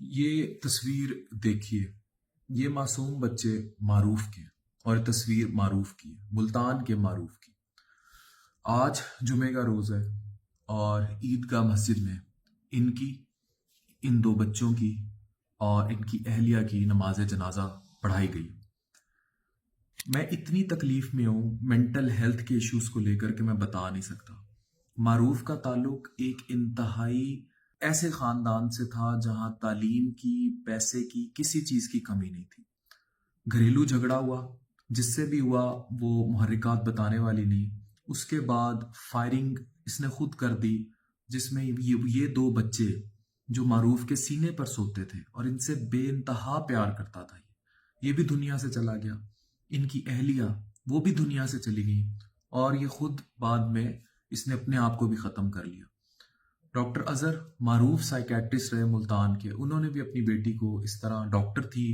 یہ تصویر دیکھیے، یہ معصوم بچے معروف کے اور یہ تصویر معروف کی ہے، ملتان کے معروف کی۔ آج جمعے کا روز ہے اور عیدگاہ مسجد میں ان دو بچوں کی اور ان کی اہلیہ کی نماز جنازہ پڑھائی گئی۔ میں اتنی تکلیف میں ہوں مینٹل ہیلتھ کے ایشوز کو لے کر کہ میں بتا نہیں سکتا۔ معروف کا تعلق ایک انتہائی ایسے خاندان سے تھا جہاں تعلیم کی، پیسے کی، کسی چیز کی کمی نہیں تھی۔ گھریلو جھگڑا ہوا، جس سے بھی ہوا وہ محرکات بتانے والی نہیں۔ اس کے بعد فائرنگ اس نے خود کر دی، جس میں یہ دو بچے جو معروف کے سینے پر سوتے تھے اور ان سے بے انتہا پیار کرتا تھا، یہ بھی دنیا سے چلا گیا۔ ان کی اہلیہ وہ بھی دنیا سے چلی گئی اور یہ خود بعد میں اس نے اپنے آپ کو بھی ختم کر لیا۔ ڈاکٹر اظہر معروف سائیکیٹرسٹ رہے ملتان کے، انہوں نے بھی اپنی بیٹی کو اس طرح، ڈاکٹر تھی،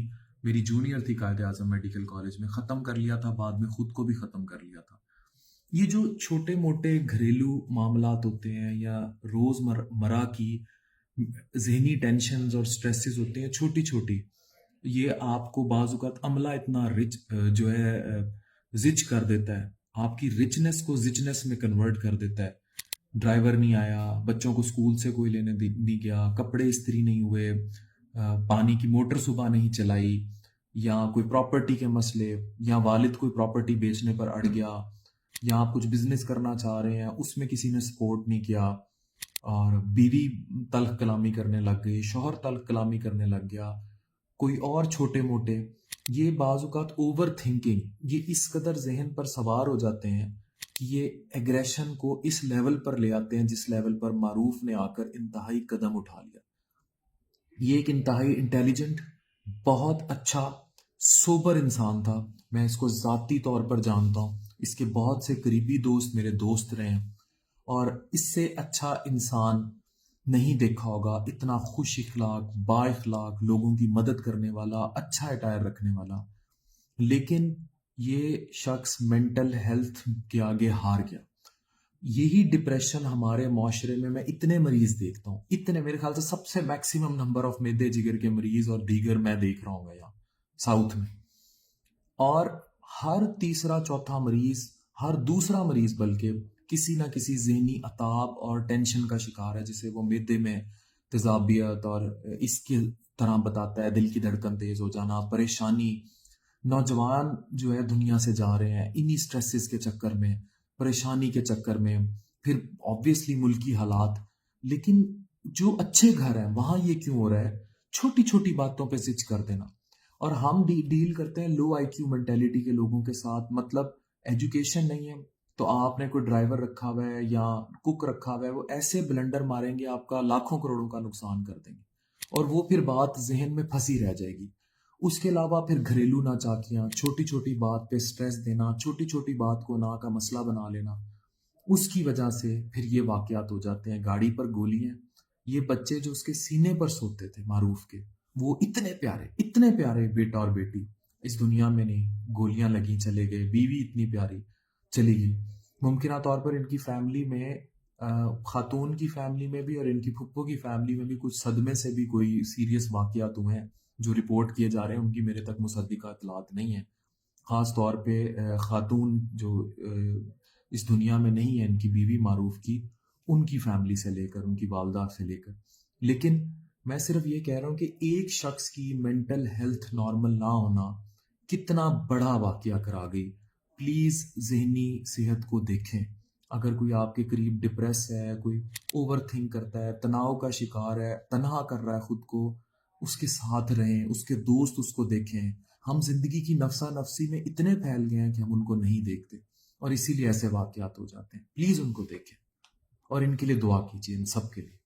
میری جونیئر تھی قائد اعظم میڈیکل کالج میں، ختم کر لیا تھا، بعد میں خود کو بھی ختم کر لیا تھا۔ یہ جو چھوٹے موٹے گھریلو معاملات ہوتے ہیں یا روز مرہ کی ذہنی ٹینشنز اور سٹریسز ہوتے ہیں چھوٹی چھوٹی، یہ آپ کو بعض اوقات عملہ اتنا زچ کر دیتا ہے، آپ کی رچنس کو زچنس میں کنورٹ کر دیتا ہے۔ ڈرائیور نہیں آیا، بچوں کو اسکول سے کوئی لینے نہیں گیا، کپڑے استری نہیں ہوئے، پانی کی موٹر صبح نہیں چلائی، یا کوئی پراپرٹی کے مسئلے، یا والد کوئی پراپرٹی بیچنے پر اڑ گیا، یا آپ کچھ بزنس کرنا چاہ رہے ہیں اس میں کسی نے سپورٹ نہیں کیا، اور بیوی تلخ کلامی کرنے لگ گئی، شوہر تلخ کلامی کرنے لگ گیا، کوئی اور چھوٹے موٹے، یہ بعض اوقات اوور تھنکنگ، یہ اس قدر ذہن پر سوار ہو جاتے ہیں کہ یہ ایگریشن کو اس لیول پر لے آتے ہیں جس لیول پر معروف نے آ کر انتہائی قدم اٹھا لیا۔ یہ ایک انتہائی انٹیلیجنٹ، بہت اچھا، سوبر انسان تھا، میں اس کو ذاتی طور پر جانتا ہوں، اس کے بہت سے قریبی دوست میرے دوست رہے ہیں، اور اس سے اچھا انسان نہیں دیکھا ہوگا، اتنا خوش اخلاق، با اخلاق، لوگوں کی مدد کرنے والا، اچھا اٹائر رکھنے والا۔ لیکن یہ شخص مینٹل ہیلتھ کے آگے ہار گیا۔ یہی ڈپریشن ہمارے معاشرے میں اتنے مریض دیکھتا ہوں، اتنے، میرے خیال سے سب سے میکسیمم نمبر آف میدے جگر کے مریض اور دیگر میں دیکھ رہا ہوں گا یہاں ساؤتھ میں، اور ہر تیسرا چوتھا مریض، ہر دوسرا مریض بلکہ کسی نہ کسی ذہنی عطاب اور ٹینشن کا شکار ہے، جسے وہ میدے میں تیزابیت اور اس کی طرح بتاتا ہے، دل کی دھڑکن تیز ہو جانا، پریشانی۔ نوجوان جو ہے دنیا سے جا رہے ہیں انہی سٹریسز کے چکر میں، پریشانی کے چکر میں، پھر آبویسلی ملکی حالات۔ لیکن جو اچھے گھر ہیں وہاں یہ کیوں ہو رہا ہے؟ چھوٹی چھوٹی باتوں پہ زچ کر دینا، اور ہم ڈیل کرتے ہیں لو آئی کیو مینٹیلٹی کے لوگوں کے ساتھ۔ مطلب ایجوکیشن نہیں ہے تو آپ نے کوئی ڈرائیور رکھا ہوا ہے یا کک رکھا ہوا ہے، وہ ایسے بلنڈر ماریں گے آپ کا لاکھوں کروڑوں کا نقصان کر دیں گے، اور وہ پھر بات ذہن میں پھنسی رہ جائے گی۔ اس کے علاوہ پھر گھریلو ناچاکیاں، چھوٹی چھوٹی بات پہ سٹریس دینا، چھوٹی چھوٹی بات کو نا کا مسئلہ بنا لینا، اس کی وجہ سے پھر یہ واقعات ہو جاتے ہیں۔ گاڑی پر گولیاں، یہ بچے جو اس کے سینے پر سوتے تھے معروف کے، وہ اتنے پیارے بیٹا اور بیٹی اس دنیا میں نہیں، گولیاں لگیں چلے گئے، بیوی اتنی پیاری چلی گئی۔ ممکنہ طور پر ان کی فیملی میں، خاتون کی فیملی میں بھی اور ان کی پھپھو کی فیملی میں بھی کچھ صدمے سے بھی کوئی سیریس واقعات ہوئے ہیں جو رپورٹ کیے جا رہے ہیں، ان کی میرے تک مصدقہ اطلاعات نہیں ہیں۔ خاص طور پہ خاتون جو اس دنیا میں نہیں ہے، ان کی بیوی معروف کی، ان کی فیملی سے لے کر، ان کی والدہ سے لے کر۔ لیکن میں صرف یہ کہہ رہا ہوں کہ ایک شخص کی مینٹل ہیلتھ نارمل نہ ہونا کتنا بڑا واقعہ کرا گئی۔ پلیز ذہنی صحت کو دیکھیں۔ اگر کوئی آپ کے قریب ڈپریس ہے، کوئی اوور تھنک کرتا ہے، تناؤ کا شکار ہے، تنہا کر رہا ہے خود کو، اس کے ساتھ رہیں، اس کے دوست اس کو دیکھیں۔ ہم زندگی کی نفسا نفسی میں اتنے پھیل گئے ہیں کہ ہم ان کو نہیں دیکھتے، اور اسی لیے ایسے واقعات ہو جاتے ہیں۔ پلیز ان کو دیکھیں اور ان کے لیے دعا کیجیے، ان سب کے لیے۔